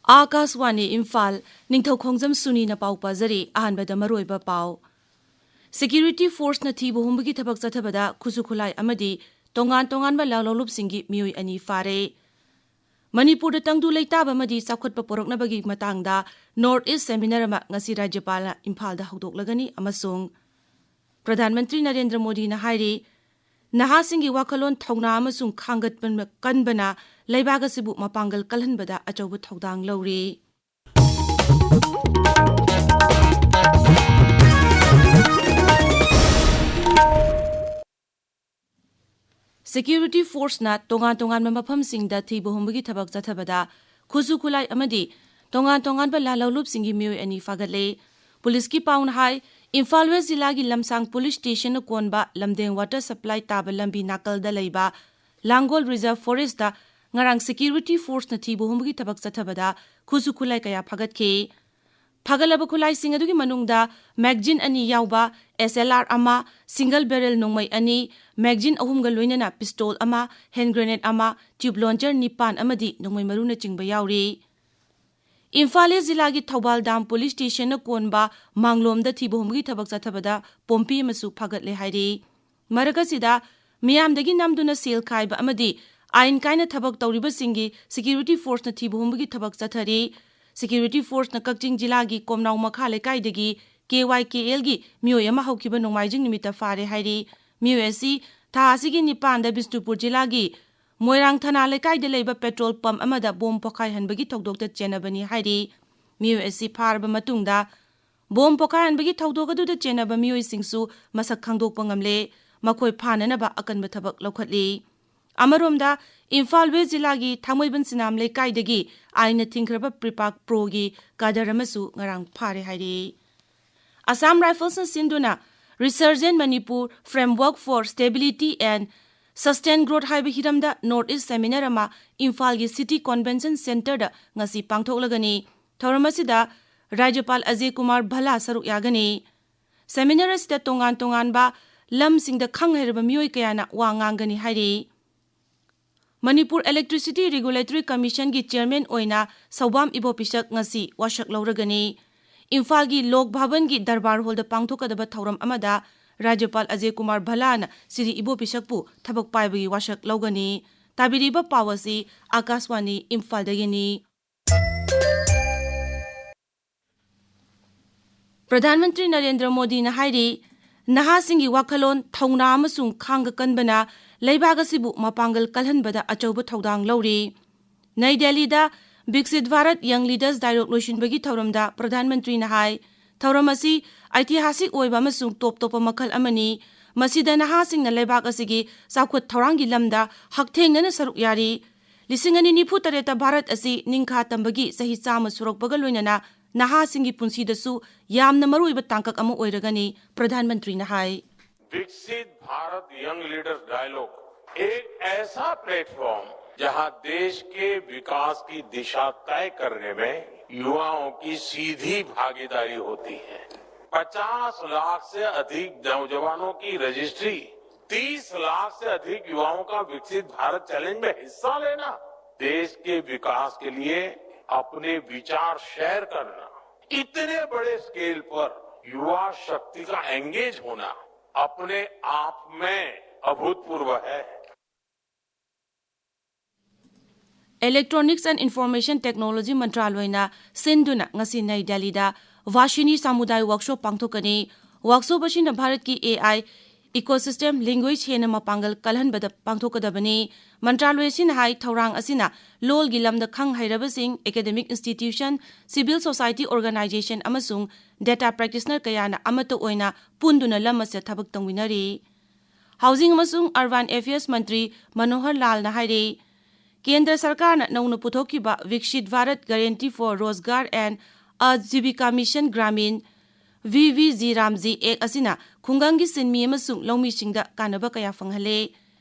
Akaswani Imphal Ningthoukhongjam Suni na pau pazari ahanbada maroiba pau. Security force na thibu humbagi thabak chathabada khusukhulai amadi tongan ba lalolup singi mioi ani fare. Manipur da tangdu leitaba amadi sakhotpa poroknabagi matangda North East Seminar ama ngasi Rajyapal Imphal da haudoklagani amasung Pradhan Mantri Narendra Modi na hairi Nahasingi wakalon thongna amasung khangatpan kanbana leibaga sibu mapangal kalhanbada achaubu thodang lauri. Security force na tongan mafam singda thibu humbagi thabak chathabada khusu khulai amadi tongan ba lalolup singi mioi ani fagatle police ki paun hai Imphal West Zilla gi Lamsang Police Station na konba Lamdeng Water Supply taba lambi nakal da leiba Langol Reserve Forest da ngarang security force na thibu humbagi thabak chathabada khusu khulai kaya phagatke Phagalaba khulai sing adugi manungda magazine ani yauba SLR ama single barrel nongmai ani magazine ahumga loinana pistol ama hand grenade ama tube launcher nipan amadi nongmai maruna chingba yauri Imphal Zilla gi Thobal Dam Police Station na konba manglom da thibu humgi thabak chathabada pompi masu phagatle hairi maragasida miyamdagi namduna sel khaiba amadi ain kaina thabak tawriba singi security force na thibu humgi thabak chathari Security force na Kakching Jilla gi Komnaw Makha Lekai dagi KYKL gi mioi ama haukiba nongmaijing nimita fare hairi mioi asi tha asigi nipan da Bisnupur Jilla gi Moirang Thana Lekai de leiba petrol pump amada bom pokai hanbagi thokdok da chenabani hairi mioi asi pharba matungda bom pokai hanbagi thokdok adu da chenaba mioi singsu masak khangdokpa ngamle makhoi phananaba akanba thabak laukhatli Amaromda Imphal West Zilla gi Thamoiban Sinam Lekai dagi aina thingkraba Pripak Pro gi kadaramasu ngarang phare hairi Assam Rifles na sinduna Resurgent Manipur Framework for Stability and Sustained Growth haiba hiramda North East Seminar ama Imphal gi City Convention Center da ngasi pangthoklagani thoramasida Rajyapal Ajay Kumar Bhala saruk yagani Seminar asida tongan ba lam singda khanghairaba mioi kayana wa ngangani hairi Manipur Electricity Regulatory Commission gi chairman oina Saubam Ibopisak ngasi washak lauragani Imphal gi Lok Bhavan gi Darbar Hall da pangthokadaba thauram amada Rajyapal Ajay Kumar Bhalana Siri Ibopisakpu thabak paibagi washak laugani tabiriba pawasi Akaswani Imphal dagini Pradhan Mantri Narendra Modi na hairi Nahasingi wakalon thongna amasung khanga kanbana leibaga sibu mapangal kalhanbada achauba thodang lauri Nai Delhi da Viksit Bharat Young Leaders Dialogue loishinbagi thauramda Pradhan Mantri na hai thauramasi aitihasik oiba amasung top makhal amani masida nahasing na leibag asigi sakhut thaurangi lamda hakthengnana saruk yari lisingani nifu tareta Bharat asi ningkha tambagi sahi chama surokbaga loinana Nahasingi punsidasu yamna maruiba tangkak ama oiragani Pradhan Mantri na hai विकसित Bharat young leaders dialogue एक ऐसा platform जहां देश के विकास की दिशा तय करने में युवाओं की सीधी भागीदारी होती है 50 लाख से अधिक नौजवानों की रजिस्ट्री 30 लाख से अधिक युवाओं का विकसित भारत चैलेंज में हिस्सा लेना देश के विकास के लिए अपने विचार शेयर करना इतने बड़े स्केल पर युवा शक्ति का एंगेज होना अपने आप में अभूतपूर्व है Electronics and Information Technology Mantraloyna Sinduna ngasi Nai Delhi da Vashini Samudai Workshop pangthokani workshop asina Bharat ki AI ecosystem language hena mapangal kalhanbada pangthokadabani Mantraloy sin hai thaurang asina lol gilam da khang hairabasing academic institution civil society organization amasung data practitioner kayana amato oina punduna lamase thabak tangwinari Housing amasung Urban Affairs Mantri Manohar Lal na hairi Kendra Sarkar na nauna puthokiba Viksit Bharat Guarantee for Rozgar and Ajivika Mission Gramin VVG Ramji ek asina khungangi sinmi amasung lawmi singda kanaba kaya fanghale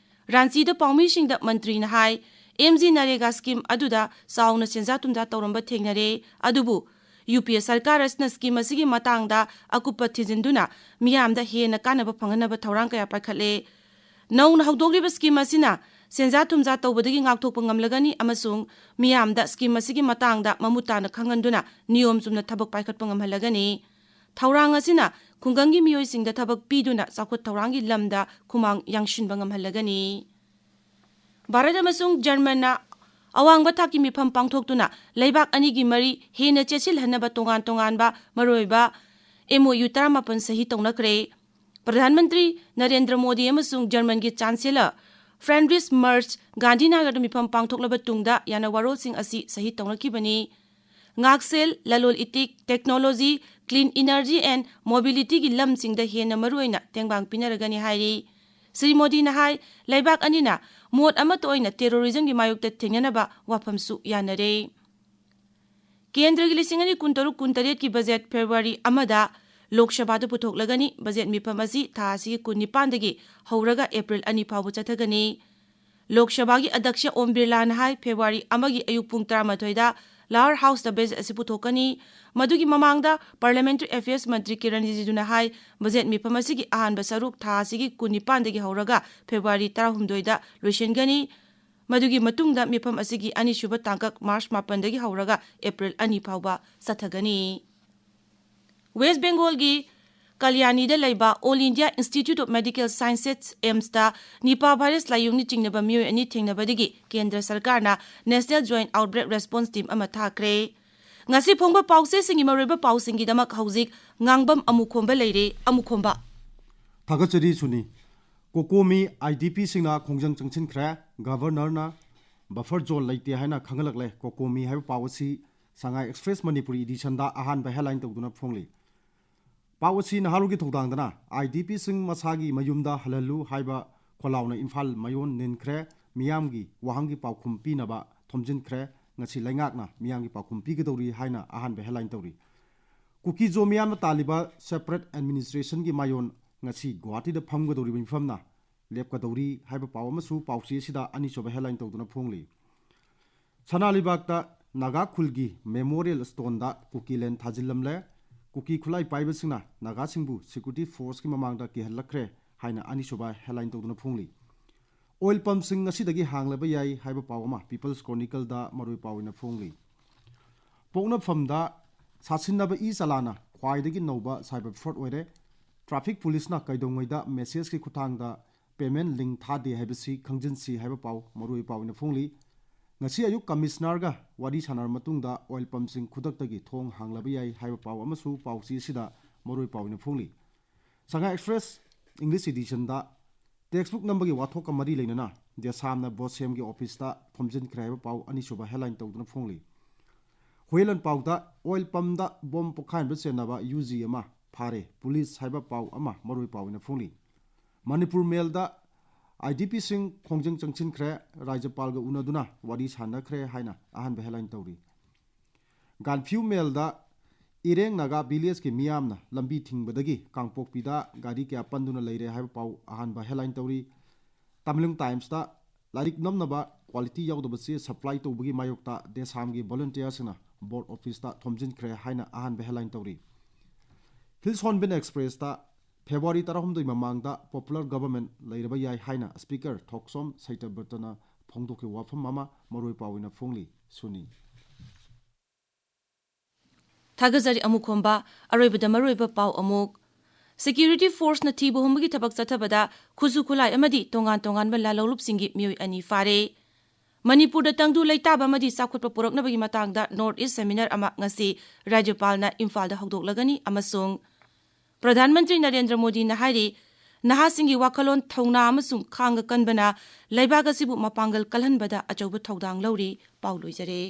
Ranchi da pawmi singda mantri na hai MG Narega scheme aduda sauna senja tumda tawramba thengnare adubu UPA Sarkar asna scheme asigi matangda akupa thijinduna miyamda hena kanaba phanganaba thawrang kaya pakhale nauna hawdogriba scheme asina ꯁꯦꯟꯖꯥ ꯊꯨꯝꯖꯥ ꯇꯧꯕꯗꯒꯤ ꯉꯥꯛꯊꯣꯛꯄ ꯉꯝꯂꯒꯅꯤ ꯑꯃꯁꯨꯡ ꯃꯤꯌꯥꯝꯗ scheme ꯑꯁꯤꯒꯤ ꯃꯇꯥꯡꯗ ꯃꯃꯨꯠ ꯇꯥꯅ ꯈꯪꯍꯟꯗꯨꯅ ꯅꯤꯌꯣꯝ ꯆꯨꯝꯅ ꯊꯕꯛ ꯄꯥꯏꯈꯠꯄ ꯉꯝꯍꯜꯂꯒꯅꯤ꯫ ꯊꯧꯔꯥꯡ ꯑꯁꯤꯅ ꯈꯨꯡꯒꯪꯒꯤ ꯃꯤꯑꯣꯏꯁꯤꯡꯗ ꯊꯕꯛ ꯄꯤꯗꯨꯅ ꯆꯥꯎꯈꯠ ꯊꯧꯔꯥꯡꯒꯤ ꯂꯝꯗ ꯈꯨꯃꯥꯡ ꯌꯥꯡꯁꯤꯟꯕ ꯉꯝꯍꯜꯂꯒꯅꯤ꯫ ꯚꯥꯔꯠ ꯑꯃꯁꯨꯡ ꯖꯔꯃꯟꯅ ꯑꯋꯥꯡꯕ ꯊꯥꯛꯀꯤ ꯃꯤꯐꯝ ꯄꯥꯡꯊꯣꯛꯇꯨꯅ ꯂꯩꯕꯥꯛ ꯑꯅꯤꯒꯤ ꯃꯔꯤ ꯍꯦꯟꯅ ꯆꯦꯠꯁꯤꯜꯍꯟꯅꯕ ꯇꯣꯉꯥꯟ ꯇꯣꯉꯥꯟꯕ ꯃꯔꯨꯑꯣꯏꯕ MOU 17 ꯁꯍꯤ ꯇꯧꯅꯈ꯭ꯔꯦ꯫ ꯄ꯭ꯔꯙꯥꯟ ꯃꯟꯇ꯭ꯔꯤ ꯅꯔꯦꯟꯗ꯭ꯔ ꯃꯣꯗꯤ ꯑꯃꯁꯨꯡ ꯖꯔꯃꯟꯒꯤ ꯆꯥꯟꯁꯦꯂꯔ ꯐ꯭ꯔꯦꯟꯗ꯭ꯔꯤꯁ ꯃꯔꯆ ꯒꯥꯟꯙꯤꯅꯒꯔꯗ ꯃꯤꯐꯝ ꯄꯥꯡꯊꯣꯛꯂꯕ ꯇꯨꯡꯗ ꯌꯥꯅꯋꯥꯔꯣꯜꯁꯤꯡ ꯑꯁꯤ ꯁꯍꯤ ꯇꯧꯅꯈꯤꯕꯅꯤ꯫ ꯉꯥꯛꯁꯦꯜ, ꯂꯂꯣꯟ ꯏꯇꯤꯛ, ꯇꯦꯛꯅꯣꯂꯣꯖꯤ, ꯀ꯭ꯂꯤꯟ ꯏꯅꯔꯖꯤ ꯑꯦꯟ ꯃꯣꯕꯤꯂꯤꯇꯤꯒꯤ ꯂꯝꯁꯤꯡꯗ ꯍꯦꯟꯅ ꯃꯔꯨꯑꯣꯏꯅ ꯇꯦꯡꯕꯥꯡ ꯄꯤꯅꯔꯒꯅꯤ ꯍꯥꯏꯔꯤ꯫ শ্ꯔꯤ ꯃꯣꯗꯤꯅ ꯍꯥꯏ ꯂꯩꯕꯥꯛ ꯑꯅꯤꯅ ꯃꯣꯠ ꯑꯃꯠꯇ ꯑꯣꯏꯅ ꯇꯦꯔꯣꯔꯤꯖꯝꯒꯤ ꯃꯥꯌꯣꯛꯇ ꯊꯦꯡꯅꯅꯕ ꯋꯥꯐꯝꯁꯨ ꯌꯥꯅꯔꯦ꯫ ꯀꯦꯟꯗ꯭ꯔꯒꯤ 2026-27ꯀꯤ ꯕꯖꯦꯠ ꯐꯦꯕ꯭ꯔꯨꯋꯥꯔꯤ 1ꯗ ꯂꯣꯛ ꯁꯚꯥꯗ ꯄꯨꯊꯣꯛꯂꯒꯅꯤ꯫ ꯕꯖꯦꯠ ꯃꯤꯐꯝ ꯑꯁꯤ ꯊꯥ ꯑꯁꯤꯒꯤ 19ꯗꯒꯤ ꯍꯧꯔꯒ ꯑꯦꯄ꯭ꯔꯤꯜ 2 ꯐꯥꯎꯕ ꯆꯠꯊꯒꯅꯤ꯫ ꯂꯣꯛ ꯁꯚꯥꯒꯤ ꯑध्यꯛෂ ꯑꯣꯝ ꯕꯤꯔꯂꯥꯅ ꯍꯥꯏ ꯐꯦꯕ꯭ꯔꯨꯋꯥꯔꯤ 1ꯒꯤ ꯑꯌꯨꯛ ꯄꯨꯡ 12ꯗ ꯂꯥꯍꯣꯔ ꯍꯥꯎꯁꯇ ꯕꯖꯦꯠ ꯑꯁꯤ ꯄꯨꯊꯣꯛꯀꯅꯤ꯫ ꯃꯗꯨꯒꯤ ꯃꯃꯥꯡꯗ ꯄꯥꯔꯂꯤꯌꯥꯃꯦꯟꯇꯔꯤ ꯑꯦꯐꯤꯌꯔꯁ ꯃꯟꯇ꯭ꯔꯤ ꯀꯤꯔꯟ ꯔꯤꯖꯤꯖꯨꯅ ꯍꯥꯏ ꯕꯖꯦꯠ ꯃꯤꯐꯝ ꯑꯁꯤꯒꯤ ꯑꯍꯥꯟꯕ ꯁꯔꯨꯛ ꯊꯥ ꯑꯁꯤꯒꯤ 19ꯗꯒꯤ ꯍꯧꯔꯒ ꯐꯦꯕ꯭ꯔꯨꯋꯥꯔꯤ 18ꯗ ꯂꯣꯏꯁꯤꯟꯒꯅꯤ꯫ ꯃꯗꯨꯒꯤ ꯃꯇꯨꯡꯗ ꯃꯤꯐꯝ ꯑꯁꯤꯒꯤ ꯑꯅꯤꯁꯨꯕ ꯇꯥꯡꯀꯛ ꯃꯥꯔꯆ 8ꯗꯒꯤ ꯍꯧꯔꯒ ꯑꯦꯄ꯭ꯔꯤꯜ 2 ꯐꯥꯎꯕ ꯆꯠꯊꯒꯅꯤ꯫ ꯋꯦꯁ ꯕꯦꯡꯒꯣꯜꯒꯤ ꯀꯜꯌꯥꯅꯤꯗ ꯂꯩꯕ All India Institute of Medical Sciences ꯑꯦꯝꯁꯇ ꯅꯤꯄꯥ ꯚꯥꯏꯔꯁ ꯂꯥꯏꯑꯣꯡꯅ ꯆꯤꯡꯅꯕ ꯃꯤꯑꯣꯏ 2 ꯊꯦꯡꯅꯕꯗꯒꯤ ꯀꯦꯟꯗ꯭ꯔ ꯁꯔꯀꯥꯔꯅ national joint outbreak response team ꯑꯃ ꯊꯥꯈ꯭ꯔꯦ꯫ ꯉꯁꯤ ꯐꯣꯡꯕ ꯄꯥꯎꯆꯦꯁꯤꯡꯒꯤ ꯃꯔꯨꯑꯣꯏꯕ ꯄꯥꯎꯁꯤꯡꯒꯤꯗꯃꯛ ꯍꯧꯖꯤꯛ ꯉꯥꯡꯕꯝ ꯑꯃꯨꯈꯣꯝꯕ ꯂꯩꯔꯦ꯫ ꯑꯃꯨꯈꯣꯝꯕ ꯊꯥꯒꯠꯆꯔꯤ ꯁꯨꯅꯤ꯫ ꯀꯣꯀꯣꯃꯤ IDPꯁꯤꯡꯅ ꯈꯣꯡꯖꯪ ꯆꯪꯁꯤꯟꯈ꯭ꯔꯦ꯫ ꯒꯚꯔꯅꯔꯅ ꯕꯐꯔ ꯖꯣꯟ ꯂꯩꯇꯦ ꯍꯥꯏꯅ ꯈꯪꯍꯜꯂꯛꯂꯦ꯫ ꯀꯣꯀꯣꯃꯤ ꯍꯥꯏꯕ ꯄꯥꯎ ꯑꯁꯤ ꯁꯉꯥꯏ ꯑꯦꯛꯁꯄ꯭ꯔꯦꯁ ꯃꯅꯤꯄꯨꯔꯤ ꯏꯗꯤꯁꯟꯗ ꯑꯍꯥꯟꯕ ꯍꯦꯗꯂꯥꯏꯟ ꯇꯧꯗꯨꯅ ꯐꯣꯡꯂꯤ꯫ ꯄꯥꯎ ꯑꯁꯤ ꯅꯍꯥꯔꯣꯜꯒꯤ ꯊꯧꯗꯥꯡꯗꯅ IDPꯁꯤꯡ ꯃꯁꯥꯒꯤ ꯃꯌꯨꯝꯗ ꯍꯜꯍꯜꯂꯨ ꯍꯥꯏꯕ ꯈꯣꯜꯂꯥꯎꯅ ꯏꯝꯐꯥꯜ ꯃꯌꯣꯟ ꯅꯤꯟꯈ꯭ꯔꯦ꯫ ꯃꯤꯌꯥꯝꯒꯤ ꯋꯥꯍꯪꯒꯤ ꯄꯥꯎꯈꯨꯝ ꯄꯤꯅꯕ ꯊꯣꯝꯖꯤꯟꯈ꯭ꯔꯦ꯫ ꯉꯁꯤ ꯂꯩꯉꯥꯛꯅ ꯃꯤꯌꯥꯝꯒꯤ ꯄꯥꯎꯈꯨꯝ ꯄꯤꯒꯗꯧꯔꯤ ꯍꯥꯏꯅ ꯑꯍꯥꯟꯕ ꯍꯦꯗꯂꯥꯏꯟ ꯇꯧꯔꯤ꯫ ꯀꯨꯀꯤꯖꯣ ꯃꯤꯌꯥꯝꯅ ꯇꯥꯜꯂꯤꯕ ꯁꯦꯄꯔꯦꯠ ꯑꯦꯗꯃꯤꯅꯤꯁꯇ꯭ꯔꯦꯁꯟꯒꯤ ꯃꯥꯌꯣꯟ ꯉꯁꯤ ꯒꯨꯋꯥꯍꯥꯇꯤꯗ ꯐꯝꯒꯗꯧꯔꯤꯕ ꯃꯤꯐꯝꯅ ꯂꯦꯞꯀꯗꯧꯔꯤ ꯍꯥꯏꯕ ꯄꯥꯎ ꯑꯃꯁꯨ ꯄꯥꯎꯆꯦ ꯑꯁꯤꯗ ꯑꯅꯤꯁꯨꯕ ꯍꯦꯗꯂꯥꯏꯟ ꯇꯧꯗꯨꯅ ꯐꯣꯡꯂꯤ꯫ ꯁꯅꯥꯂꯩꯕꯥꯛꯇ ꯅꯥꯒꯥ ꯈꯨꯜꯒꯤ ꯃꯦꯃꯣꯔꯤꯌꯦꯜ ꯁ꯭ꯇꯣꯟꯗ ꯀꯨꯀꯤꯂꯦꯟ ꯊꯥꯖꯤꯜꯂꯝꯂꯦ꯫ ꯀꯨꯀꯤ ꯈꯨꯠꯂꯥꯏ ꯄꯥꯏꯕꯁꯤꯡꯅ ꯅꯥꯒꯥꯁꯤꯡꯕꯨ ꯁꯦꯀ꯭ꯌꯨꯔꯤꯇꯤ ꯐꯣꯔꯁꯀꯤ ꯃꯃꯥꯡꯗ ꯀꯤꯍꯜꯂꯛꯈ꯭ꯔꯦ ꯍꯥꯏꯅ ꯑꯅꯤꯁꯨꯕ ꯍꯦꯗꯂꯥꯏꯟ ꯇꯧꯗꯨꯅ ꯐꯣꯡꯂꯤ꯫ ꯑꯣꯏꯜ ꯄꯝꯞꯁꯤꯡ ꯉꯁꯤꯗꯒꯤ ꯍꯥꯡꯂꯕ ꯌꯥꯏ ꯍꯥꯏꯕ ꯄꯥꯎ ꯑꯃ ꯄꯤꯄꯜꯁ ꯀ꯭ꯔꯣꯅꯤꯀꯜꯗ ꯃꯔꯨꯑꯣꯏ ꯄꯥꯎ ꯑꯣꯏꯅ ꯐꯣꯡꯂꯤ꯫ ꯄꯣꯛꯅꯐꯝꯗ ꯁꯥꯁꯤꯟꯅꯕ ꯆꯂꯥꯅ ꯈ꯭ꯋꯥꯏꯗꯒꯤ ꯅꯧꯕ ꯁꯥꯏꯕꯔ ꯐ꯭ꯔꯣꯗ ꯑꯣꯏꯔꯦ꯫ ꯇ꯭ꯔꯥꯐꯤꯛ ꯄꯨꯂꯤꯁꯅ ꯀꯩꯗꯧꯉꯩꯗ ꯃꯦꯁꯦꯖꯀꯤ ꯈꯨꯠꯊꯥꯡꯗ ꯄꯦꯃꯦꯟ ꯂꯤꯡ ꯊꯥꯗꯦ ꯍꯥꯏꯕꯁꯤ ꯈꯪꯖꯤꯟꯁꯤ ꯍꯥꯏꯕ ꯄꯥꯎ ꯃꯔꯨꯑꯣꯏ ꯄꯥꯎ ꯑꯣꯏꯅ ꯐꯣꯡꯂꯤ꯫ ꯉꯁꯤ ꯑꯌꯨꯛ ꯀꯃꯤꯁꯅꯔꯒ ꯋꯥꯔꯤ ꯁꯥꯟꯅꯔꯕ ꯃꯇꯨꯡꯗ ꯑꯣꯏꯜ ꯄꯝꯞꯁꯤꯡ ꯈꯨꯗꯛꯇꯒꯤ ꯊꯣꯡ ꯍꯥꯡꯂꯕ ꯌꯥꯏ ꯍꯥꯏꯕ ꯄꯥꯎ ꯑꯃꯁꯨ ꯄꯥꯎꯆꯦ ꯑꯁꯤꯗ ꯃꯔꯨꯑꯣꯏ ꯄꯥꯎ ꯑꯣꯏꯅ ꯐꯣꯡꯂꯤ꯫ ꯁꯉꯥꯏ ꯑꯦꯛꯁꯄ꯭ꯔꯦꯁ ꯏꯪꯂꯤꯁ ꯏꯗꯤꯁꯟꯗ ꯇꯦꯛꯁꯕꯨꯛ ꯅꯝꯕꯒꯤ ꯋꯥꯊꯣꯛꯀ ꯃꯔꯤ ꯂꯩꯅꯅ ꯗꯦꯁꯥꯝꯅ ꯕꯣꯁꯦꯝꯒꯤ ꯑꯣꯐꯤꯁꯇ ꯊꯣꯝꯖꯤꯟꯈ꯭ꯔꯦ ꯍꯥꯏꯕ ꯄꯥꯎ ꯑꯅꯤꯁꯨꯕ ꯍꯦꯗꯂꯥꯏꯟ ꯇꯧꯗꯨꯅ ꯐꯣꯡꯂꯤ꯫ ꯍꯨꯌꯦꯂꯟ ꯄꯥꯎꯗ ꯑꯣꯏꯜ ꯄꯝꯞꯗ ꯕꯣꯝ ꯄꯣꯈꯥꯏꯅꯕ ꯆꯦꯟꯅꯕ UG ꯑꯃ ꯐꯥꯔꯦ ꯄꯨꯂꯤꯁ ꯍꯥꯏꯕ ꯄꯥꯎ ꯑꯃ ꯃꯔꯨꯑꯣꯏ ꯄꯥꯎ ꯑꯣꯏꯅ ꯐꯣꯡꯂꯤ꯫ ꯃꯅꯤꯄꯨꯔ ꯃꯦꯜꯗ IDPꯁꯤꯡ ꯈꯣꯡꯖꯪ ꯆꯪꯁꯤꯟꯈ꯭ꯔꯦ ꯔꯥꯖ꯭ꯌꯄꯥꯜꯒ ꯎꯅꯗꯨꯅ ꯋꯥꯔꯤ ꯁꯥꯟꯅꯈ꯭ꯔꯦ ꯍꯥꯏꯅ ꯑꯍꯥꯟꯕ ꯍꯦꯗꯂꯥꯏꯟ ꯇꯧꯔꯤ꯫ ꯒꯥꯟꯐ꯭ꯌꯨ ꯃꯦꯜꯗ ꯏꯔꯦꯡ ꯅꯥꯒꯥ ꯚꯤꯂꯦꯖꯀꯤ ꯃꯤꯌꯥꯝꯅ ꯂꯝꯕꯤ ꯊꯤꯡꯕꯗꯒꯤ ꯀꯥꯡꯄꯣꯛꯄꯤꯗ ꯒꯥꯔꯤ ꯀꯌꯥ ꯄꯟꯗꯨꯅ ꯂꯩꯔꯦ ꯍꯥꯏꯕ ꯄꯥꯎ ꯑꯍꯥꯟꯕ ꯍꯦꯗꯂꯥꯏꯟ ꯇꯧꯔꯤ꯫ ꯇꯃꯤꯂꯨꯡ ꯇꯥꯏꯝꯁꯇ ꯂꯥꯏꯔꯤꯛ ꯅꯝꯅꯕ ꯀ꯭ꯋꯥꯂꯤꯇꯤ ꯌꯥꯎꯗꯕ ꯆꯦ ꯁꯄ꯭ꯂꯥꯏ ꯇꯧꯕꯒꯤ ꯃꯥꯌꯣꯛꯇ ꯗꯦꯁꯥꯝꯒꯤ ꯚꯣꯂꯨꯟꯇꯤꯌꯔꯁꯤꯡꯅ ꯕꯣꯔꯗ ꯑꯣꯐꯤꯁꯇ ꯊꯣꯝꯖꯤꯟꯈ꯭ꯔꯦ ꯍꯥꯏꯅ ꯑꯍꯥꯟꯕ ꯍꯦꯗꯂꯥꯏꯟ ꯇꯧꯔꯤ꯫ ꯍꯤꯜꯁ ꯍꯣꯔꯟꯕꯤꯜ ꯑꯦꯛꯁꯄ꯭ꯔꯦꯁꯇ ꯐꯦꯕ꯭ꯔꯨꯋꯥꯔꯤ 16 ꯃꯃꯥꯡꯗ ꯄꯣꯄꯨꯂꯔ ꯒꯚꯔꯟꯃꯦꯟꯠ ꯂꯩꯔꯕ ꯌꯥꯏ ꯍꯥꯏꯅ ꯁ꯭ꯄꯤꯀꯔ ꯊꯣꯛꯁꯣꯝ ꯁꯩꯇꯕ꯭ꯔꯇꯅ ꯐꯣꯡꯗꯣꯛꯈꯤꯕ ꯋꯥꯐꯝ ꯑꯃ ꯃꯔꯨꯑꯣꯏ ꯄꯥꯎ ꯑꯣꯏꯅ ꯐꯣꯡꯂꯤ꯫ ꯁꯨꯅꯤ꯫ ꯊꯥꯒꯠꯆꯔꯤ ꯑꯃꯨꯈꯣꯝꯕ꯫ ꯑꯔꯣꯏꯕꯗ ꯃꯔꯨꯑꯣꯏꯕ ꯄꯥꯎ ꯑꯃꯨꯛ ꯁꯦꯀ꯭ꯌꯨꯔꯤꯇꯤ ꯐꯣꯔꯁꯅ ꯊꯤꯕ ꯍꯨꯝꯕꯒꯤ ꯊꯕꯛ ꯆꯠꯊꯕꯗ ꯈꯨꯠꯁꯨ ꯈꯨꯠꯂꯥꯏ ꯑꯃꯗꯤ ꯇꯣꯉꯥꯟ ꯇꯣꯉꯥꯟꯕ ꯂꯥꯂꯧꯂꯨꯞꯁꯤꯡꯒꯤ ꯃꯤꯑꯣꯏ 2 ꯐꯥꯔꯦ꯫ ꯃꯅꯤꯄꯨꯔꯗ ꯇꯪꯗꯨ ꯂꯩꯇꯥꯕ ꯑꯃꯗꯤ ꯆꯥꯎꯈꯠꯄ ꯄꯨꯔꯛꯅꯕꯒꯤ ꯃꯇꯥꯡꯗ ꯅꯣꯔꯠ ꯏꯁ ꯁꯦꯃꯤꯅꯥꯔ ꯑꯃ ꯉꯁꯤ ꯔꯥꯖ꯭ꯌꯄꯥꯜꯅ ꯏꯝꯐꯥꯜꯗ ꯍꯧꯗꯣꯛꯂꯒꯅꯤ ꯑꯃꯁꯨꯡ ꯄ꯭ꯔꯙꯥꯟ ꯃꯟꯇ꯭ꯔꯤ ꯅꯔꯦꯟꯗ꯭ꯔ ꯃꯣꯗꯤꯅ ꯍꯥꯏꯔꯤ ꯅꯍꯥꯁꯤꯡꯒꯤ ꯋꯥꯈꯜꯂꯣꯟ ꯊꯧꯅꯥ ꯑꯃꯁꯨꯡ ꯈꯥꯡꯒ ꯀꯟꯕꯅ ꯂꯩꯕꯥꯛ ꯑꯁꯤꯕꯨ ꯃꯄꯥꯡꯒꯜ ꯀꯜꯍꯟꯕꯗ ꯑꯆꯧꯕ ꯊꯧꯗꯥꯡ ꯂꯧꯔꯤ꯫ ꯄꯥꯎ ꯂꯣꯏꯖꯔꯦ꯫